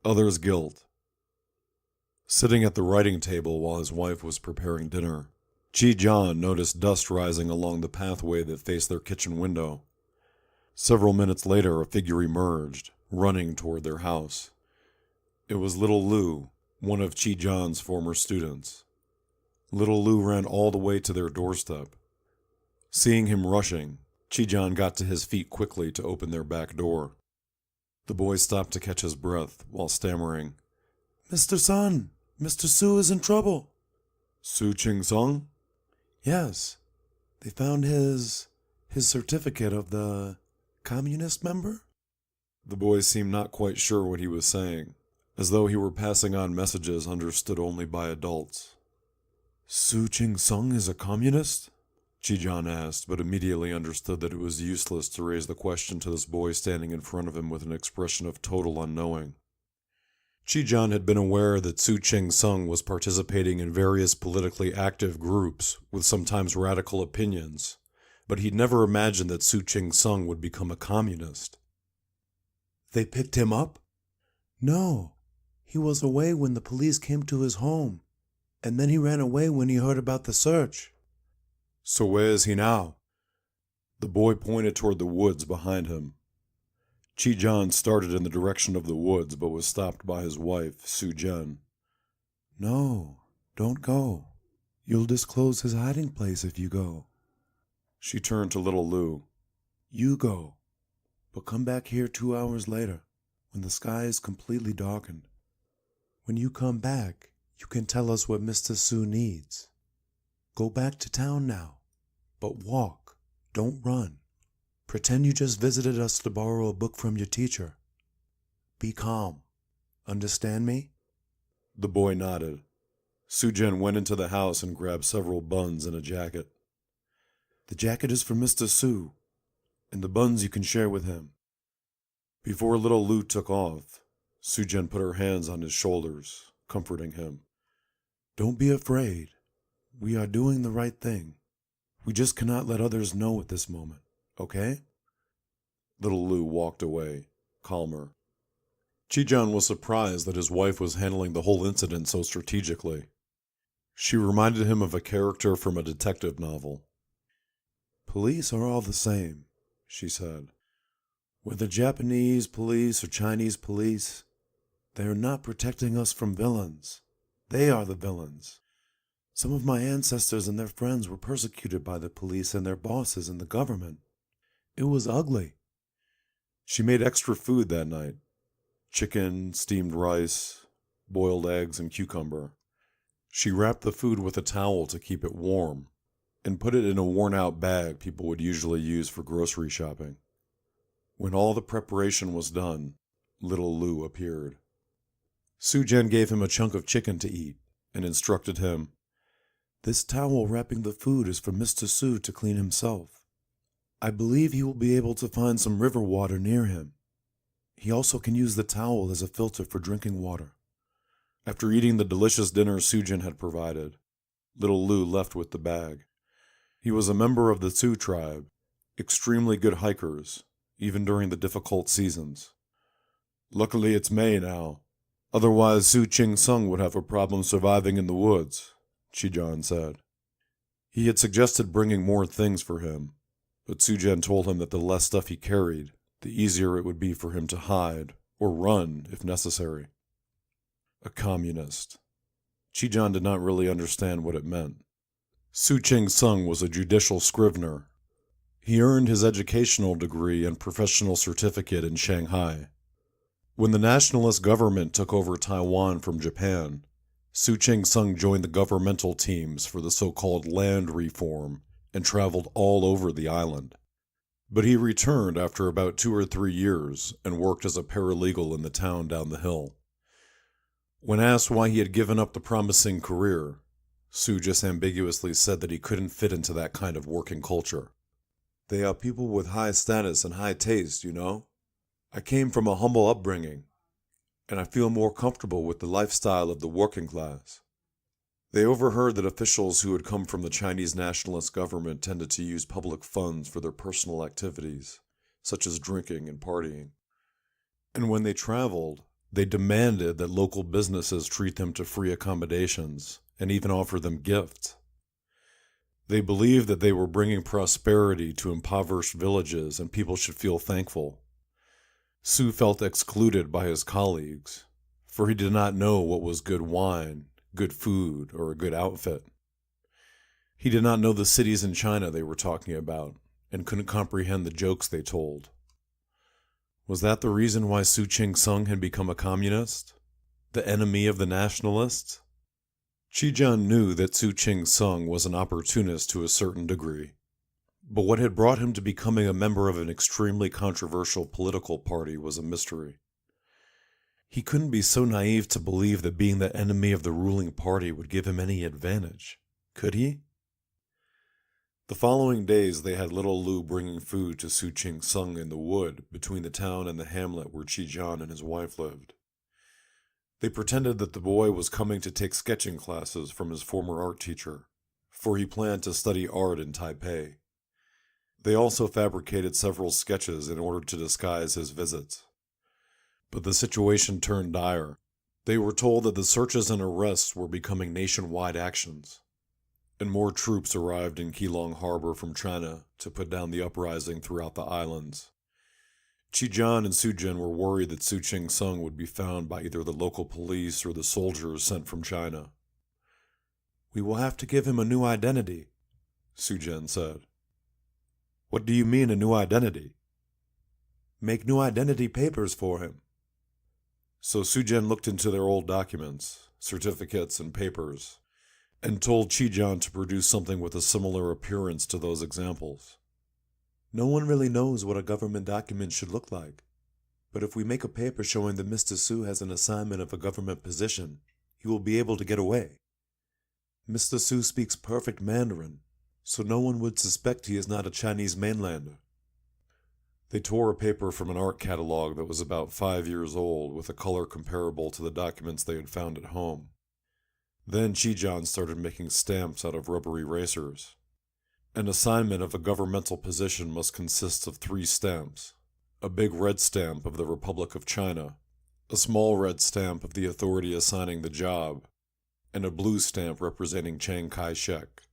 Others' guilt. Sitting at the writing table while his wife was preparing dinner, Chi-John noticed dust rising along the pathway that faced their kitchen window. Several minutes later, a figure emerged, running toward their house. It was little Lou, one of Chi-John's former students. Little Lou ran all the way to their doorstep. Seeing him rushing, Chi-John got to his feet quickly to open their back door. The boy stopped to catch his breath while stammering, "Mr. Sun, Mr. Su is in trouble." "Su Ching-sung?" "Yes. They found his certificate of the communist member?" The boy seemed not quite sure what he was saying, as though he were passing on messages understood only by adults. "Su Ching-sung is a communist?" Chi-John asked, but immediately understood that it was useless to raise the question to this boy standing in front of him with an expression of total unknowing. Chi-John had been aware that Su Ching-sung was participating in various politically active groups with sometimes radical opinions, but he'd never imagined that Su Ching-sung would become a communist. "They picked him up?" "No. He was away when the police came to his home, and then he ran away when he heard about the search." "So where is he now?" The boy pointed toward the woods behind him. Chi-John started in the direction of the woods, but was stopped by his wife, Su-Jen. "No, don't go. You'll disclose his hiding place if you go." She turned to little Lou. "You go, but come back here 2 hours later, when the sky is completely darkened. When you come back, you can tell us what Mr. Su needs. Go back to town now, but walk, don't run. Pretend you just visited us to borrow a book from your teacher. Be calm. Understand me?" The boy nodded. Su-Jen went into the house and grabbed several buns and a jacket. "The jacket is for Mr. Su, and the buns you can share with him." Before little Lou took off, Su-Jen put her hands on his shoulders, comforting him. "Don't be afraid. We are doing the right thing. We just cannot let others know at this moment, okay?" Little Lou walked away, calmer. Chi-John was surprised that his wife was handling the whole incident so strategically. She reminded him of a character from a detective novel. "Police are all the same," she said. "Whether Japanese police or Chinese police, they are not protecting us from villains. They are the villains. Some of my ancestors and their friends were persecuted by the police and their bosses and the government. It was ugly." She made extra food that night. Chicken, steamed rice, boiled eggs, and cucumber. She wrapped the food with a towel to keep it warm, and put it in a worn-out bag people would usually use for grocery shopping. When all the preparation was done, little Lou appeared. Su-Jen gave him a chunk of chicken to eat, and instructed him, "This towel wrapping the food is for Mr. Su to clean himself. I believe he will be able to find some river water near him. He also can use the towel as a filter for drinking water." After eating the delicious dinner Su-Jen had provided, little Lou left with the bag. He was a member of the Sioux tribe, extremely good hikers, even during the difficult seasons. "Luckily it's May now. Otherwise Su Ching-sung would have a problem surviving in the woods," Chi-John said. He had suggested bringing more things for him, but Su-Jen told him that the less stuff he carried, the easier it would be for him to hide, or run if necessary. A communist. Chi-John did not really understand what it meant. Su Ching-sung was a judicial scrivener. He earned his educational degree and professional certificate in Shanghai. When the nationalist government took over Taiwan from Japan, Su Ching-sung joined the governmental teams for the so-called land reform and traveled all over the island. But he returned after about 2 or 3 years and worked as a paralegal in the town down the hill. When asked why he had given up the promising career, Su just ambiguously said that he couldn't fit into that kind of working culture. "They are people with high status and high taste, you know. I came from a humble upbringing, and I feel more comfortable with the lifestyle of the working class." They overheard that officials who had come from the Chinese nationalist government tended to use public funds for their personal activities, such as drinking and partying. And when they traveled, They demanded that local businesses treat them to free accommodations and even offer them gifts. They believed that they were bringing prosperity to impoverished villages and people should feel thankful. Su felt excluded by his colleagues, for he did not know what was good wine, good food, or a good outfit. He did not know the cities in China they were talking about, and couldn't comprehend the jokes they told. Was that the reason why Su Ching-sung had become a communist? The enemy of the nationalists? Chijian knew that Su Ching-sung was an opportunist to a certain degree, but what had brought him to becoming a member of an extremely controversial political party was a mystery. He couldn't be so naive to believe that being the enemy of the ruling party would give him any advantage, could he? The following days they had little Lu bringing food to Su Ching-sung in the wood between the town and the hamlet where Chijian and his wife lived. They pretended that the boy was coming to take sketching classes from his former art teacher, for he planned to study art in Taipei. They also fabricated several sketches in order to disguise his visits. But the situation turned dire. They were told that the searches and arrests were becoming nationwide actions, and more troops arrived in Keelung Harbor from China to put down the uprising throughout the islands. Chijian and Sujin were worried that Su Ching-sung would be found by either the local police or the soldiers sent from China. "We will have to give him a new identity," Sujin said. "What do you mean, a new identity?" "Make new identity papers for him." So Sujin looked into their old documents, certificates, and papers, and told Chijian to produce something with a similar appearance to those examples. "No one really knows what a government document should look like, but if we make a paper showing that Mr. Su has an assignment of a government position, he will be able to get away. Mr. Su speaks perfect Mandarin, so no one would suspect he is not a Chinese mainlander." They tore a paper from an art catalog that was about 5 years old with a color comparable to the documents they had found at home. Then Chijian started making stamps out of rubber erasers. An assignment of a governmental position must consist of 3 stamps: a big red stamp of the Republic of China, a small red stamp of the authority assigning the job, and a blue stamp representing Chiang Kai-shek.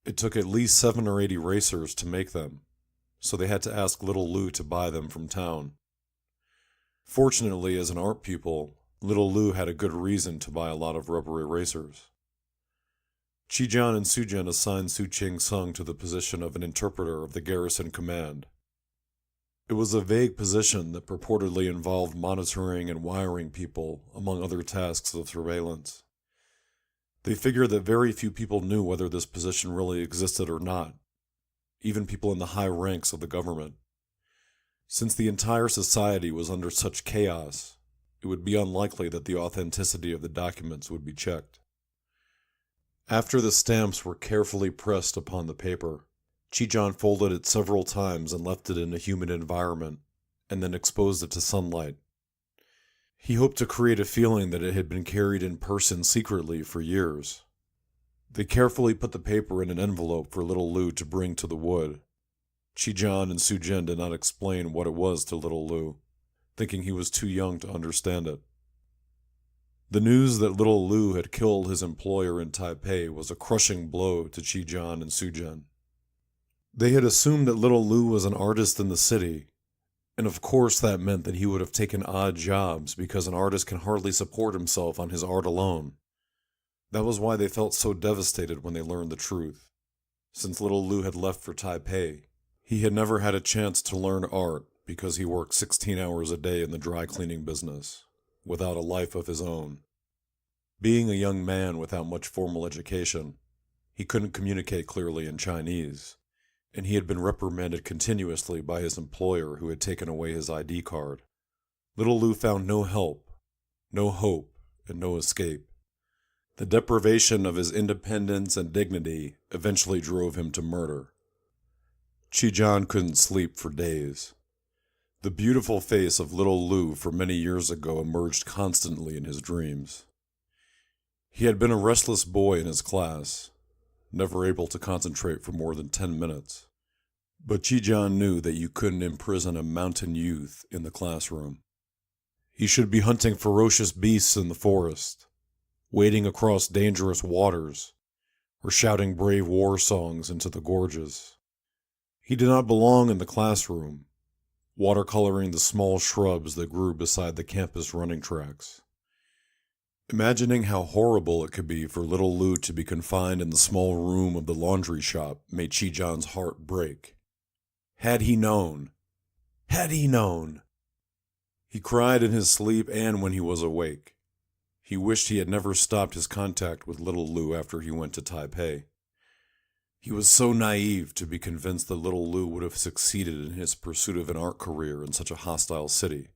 It took at least 7 or 8 erasers to make them, so they had to ask little Lu to buy them from town. Fortunately, as an art pupil, little Lu had a good reason to buy a lot of rubber erasers. Chijian and Sujin assigned Su Ching-sung to the position of an interpreter of the garrison command. It was a vague position that purportedly involved monitoring and wiring people, among other tasks of surveillance. They figured that very few people knew whether this position really existed or not, even people in the high ranks of the government. Since the entire society was under such chaos, it would be unlikely that the authenticity of the documents would be checked. After the stamps were carefully pressed upon the paper, Chijian folded it several times and left it in a humid environment, and then exposed it to sunlight. He hoped to create a feeling that it had been carried in person secretly for years. They carefully put the paper in an envelope for little Lu to bring to the wood. Chijian and Sujin did not explain what it was to little Lu, thinking he was too young to understand it. The news that little Lu had killed his employer in Taipei was a crushing blow to Chijian and Sujin. They had assumed that little Lu was an artist in the city, and of course that meant that he would have taken odd jobs because an artist can hardly support himself on his art alone. That was why they felt so devastated when they learned the truth. Since little Lu had left for Taipei, he had never had a chance to learn art because he worked 16 hours a day in the dry cleaning business, without a life of his own. Being a young man without much formal education, he couldn't communicate clearly in Chinese, and he had been reprimanded continuously by his employer who had taken away his ID card. Little Lu found no help, no hope, and no escape. The deprivation of his independence and dignity eventually drove him to murder. Chijian couldn't sleep for days. The beautiful face of little Lu from many years ago emerged constantly in his dreams. He had been a restless boy in his class, never able to concentrate for more than 10 minutes. But Chijian knew that you couldn't imprison a mountain youth in the classroom. He should be hunting ferocious beasts in the forest, wading across dangerous waters, or shouting brave war songs into the gorges. He did not belong in the classroom, watercoloring the small shrubs that grew beside the campus running tracks. Imagining how horrible it could be for little Lou to be confined in the small room of the laundry shop made Chi-John's heart break. Had he known! Had he known! He cried in his sleep and when he was awake. He wished he had never stopped his contact with little Lou after he went to Taipei. He was so naive to be convinced that little Lou would have succeeded in his pursuit of an art career in such a hostile city.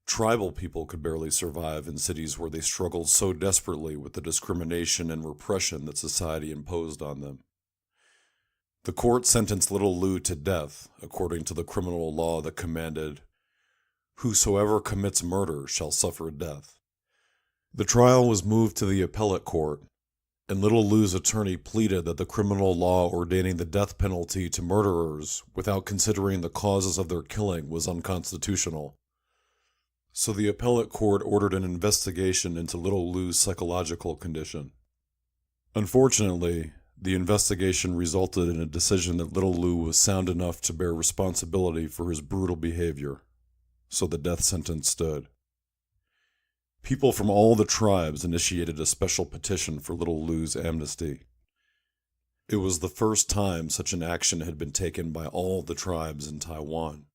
Tribal people could barely survive in cities where they struggled so desperately with the discrimination and repression that society imposed on them. The court sentenced little Lou to death, according to the criminal law that commanded, "Whosoever commits murder shall suffer death." The trial was moved to the appellate court, and little Lou's attorney pleaded that the criminal law ordaining the death penalty to murderers without considering the causes of their killing was unconstitutional. So the appellate court ordered an investigation into little Lou's psychological condition. Unfortunately, the investigation resulted in a decision that little Lou was sound enough to bear responsibility for his brutal behavior, so the death sentence stood. People from all the tribes initiated a special petition for little Lou's amnesty. It was the first time such an action had been taken by all the tribes in Taiwan.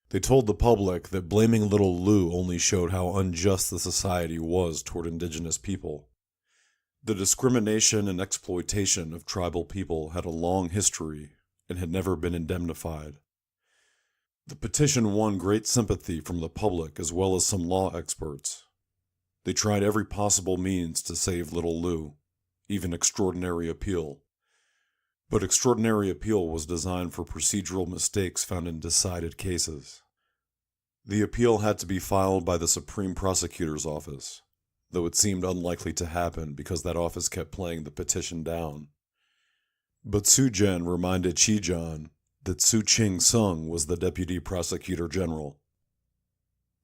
They told the public that blaming little Lou only showed how unjust the society was toward indigenous people. The discrimination and exploitation of tribal people had a long history and had never been indemnified. The petition won great sympathy from the public as well as some law experts. They tried every possible means to save little Lou, even extraordinary appeal. But extraordinary appeal was designed for procedural mistakes found in decided cases. The appeal had to be filed by the Supreme Prosecutor's Office, though it seemed unlikely to happen because that office kept playing the petition down. But Su-Jen reminded Chi-John that Su Ching-sung was the Deputy Prosecutor General.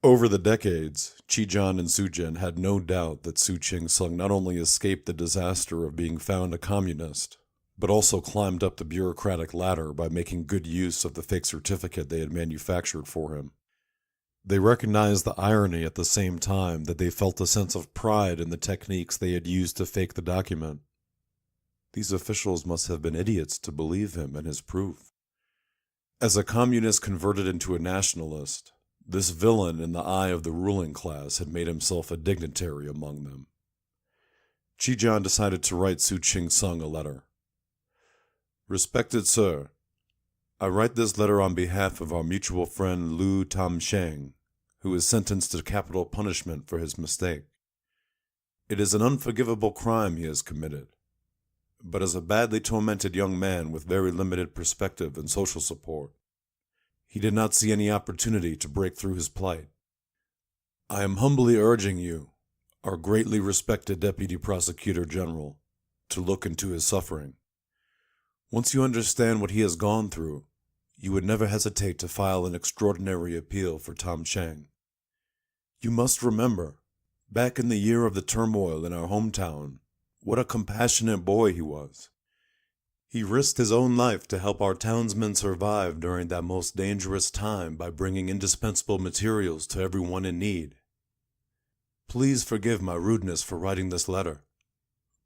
Over the decades, Chi-John and Su-Jen had no doubt that Su Ching-sung not only escaped the disaster of being found a communist, but also climbed up the bureaucratic ladder by making good use of the fake certificate they had manufactured for him. They recognized the irony at the same time that they felt a sense of pride in the techniques they had used to fake the document. These officials must have been idiots to believe him and his proof. As a communist converted into a nationalist, this villain in the eye of the ruling class had made himself a dignitary among them. Chi-John decided to write Su Ching-sung a letter. Respected Sir, I write this letter on behalf of our mutual friend Lu Tam-sheng, who is sentenced to capital punishment for his mistake. It is an unforgivable crime he has committed, but as a badly tormented young man with very limited perspective and social support, he did not see any opportunity to break through his plight. I am humbly urging you, our greatly respected Deputy Prosecutor General, to look into his suffering. Once you understand what he has gone through, you would never hesitate to file an extraordinary appeal for Tom Chang. You must remember, back in the year of the turmoil in our hometown, what a compassionate boy he was. He risked his own life to help our townsmen survive during that most dangerous time by bringing indispensable materials to everyone in need. Please forgive my rudeness for writing this letter,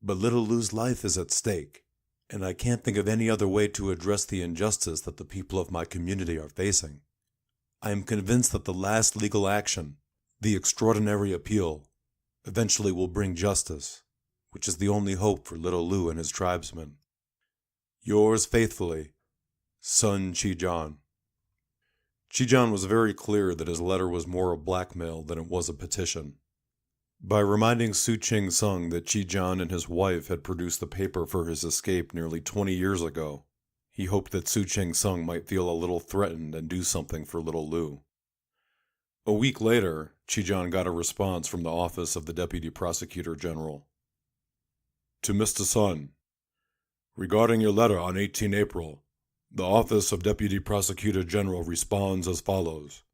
but little Lou's life is at stake, and I can't think of any other way to address the injustice that the people of my community are facing. I am convinced that the last legal action, the extraordinary appeal, eventually will bring justice, which is the only hope for little Lou and his tribesmen. Yours faithfully, Sun Chi-John. Chi-John was very clear that his letter was more a blackmail than it was a petition. By reminding Su Ching-sung that Chi-John and his wife had produced the paper for his escape nearly 20 years ago, he hoped that Su Ching-sung might feel a little threatened and do something for little Lou. A week later, Chi-John got a response from the office of the Deputy Prosecutor General. To Mr. Sun, regarding your letter on 18 April, the Office of Deputy Prosecutor General responds as follows.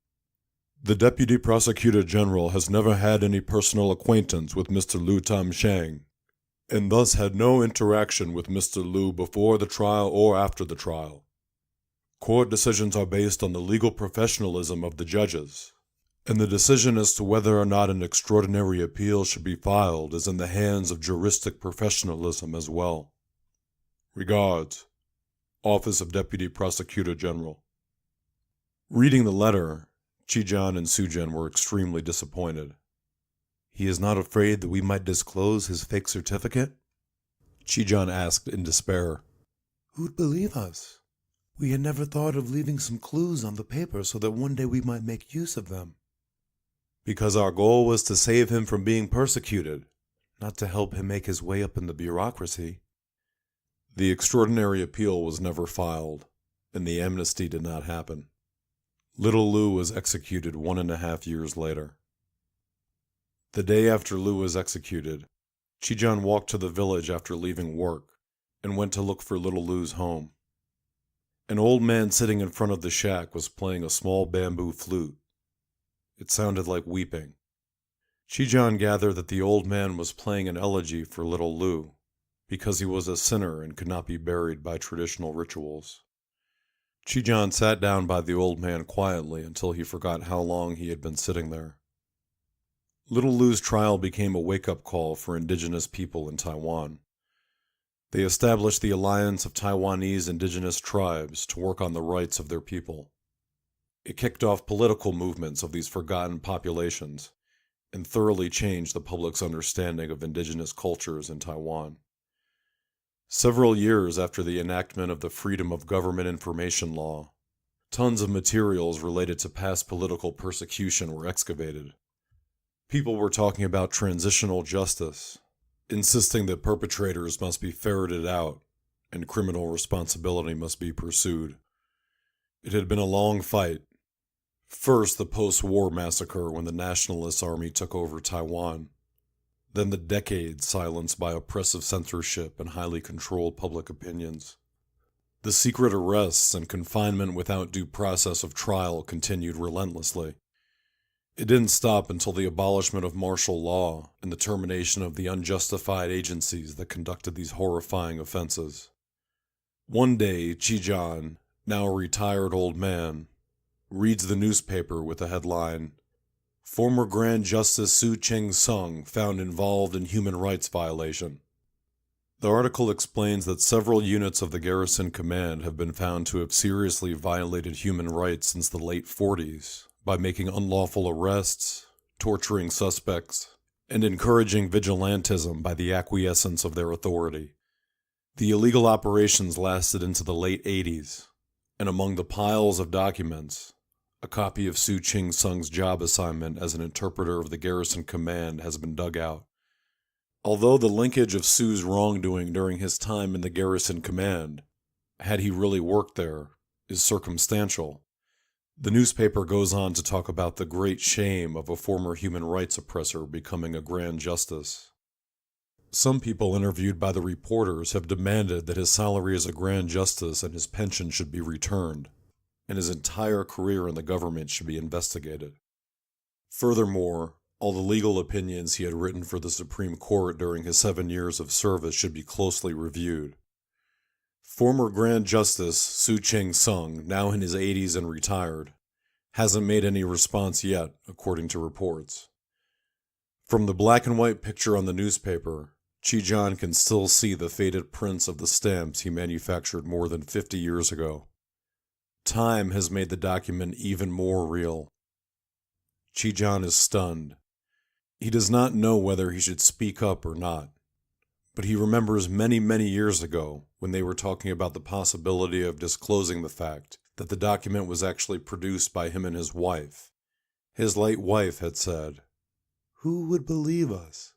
The Deputy Prosecutor General has never had any personal acquaintance with Mr. Liu Tamshang, and thus had no interaction with Mr. Liu before the trial or after the trial. Court decisions are based on the legal professionalism of the judges, and the decision as to whether or not an extraordinary appeal should be filed is in the hands of juristic professionalism as well. Regards, Office of Deputy Prosecutor General. Reading the letter, Chijan and Sujin were extremely disappointed. He is not afraid that we might disclose his fake certificate? Chijan asked in despair. Who'd believe us? We had never thought of leaving some clues on the paper so that one day we might make use of them. Because our goal was to save him from being persecuted, not to help him make his way up in the bureaucracy. The extraordinary appeal was never filed, and the amnesty did not happen. Little Liu was executed 1.5 years later. The day after Liu was executed, Chijan walked to the village after leaving work and went to look for little Liu's home. An old man sitting in front of the shack was playing a small bamboo flute. It sounded like weeping. Chijan gathered that the old man was playing an elegy for little Liu, because he was a sinner and could not be buried by traditional rituals. Chijan sat down by the old man quietly until he forgot how long he had been sitting there. Little Liu's trial became a wake-up call for indigenous people in Taiwan. They established the Alliance of Taiwanese Indigenous Tribes to work on the rights of their people. It kicked off political movements of these forgotten populations and thoroughly changed the public's understanding of indigenous cultures in Taiwan. Several years after the enactment of the Freedom of Government Information Law, tons of materials related to past political persecution were excavated. People were talking about transitional justice, insisting that perpetrators must be ferreted out and criminal responsibility must be pursued. It had been a long fight. First, the post-war massacre when the Nationalist Army took over Taiwan. Then the decades silenced by oppressive censorship and highly controlled public opinions. The secret arrests and confinement without due process of trial continued relentlessly. It didn't stop until the abolishment of martial law and the termination of the unjustified agencies that conducted these horrifying offenses. One day, Chijan, now a retired old man, reads the newspaper with the headline, Former Grand Justice Su Cheng-sung found involved in human rights violation. The article explains that several units of the Garrison Command have been found to have seriously violated human rights since the late 40s by making unlawful arrests, torturing suspects, and encouraging vigilantism by the acquiescence of their authority. The illegal operations lasted into the late 80s, and among the piles of documents, a copy of Su Cheng-sung's job assignment as an interpreter of the Garrison Command has been dug out. Although the linkage of Su's wrongdoing during his time in the Garrison Command, had he really worked there, is circumstantial, the newspaper goes on to talk about the great shame of a former human rights oppressor becoming a Grand Justice. Some people interviewed by the reporters have demanded that his salary as a Grand Justice and his pension should be returned, and his entire career in the government should be investigated. Furthermore, all the legal opinions he had written for the Supreme Court during his 7 years of service should be closely reviewed. Former Grand Justice Su Cheng-sung, now in his 80s and retired, hasn't made any response yet, according to reports. From the black and white picture on the newspaper, Chijan can still see the faded prints of the stamps he manufactured more than 50 years ago. Time has made the document even more real. Chijan is stunned. He does not know whether he should speak up or not, but he remembers many, many years ago when they were talking about the possibility of disclosing the fact that the document was actually produced by him and his wife. His late wife had said, "Who would believe us?"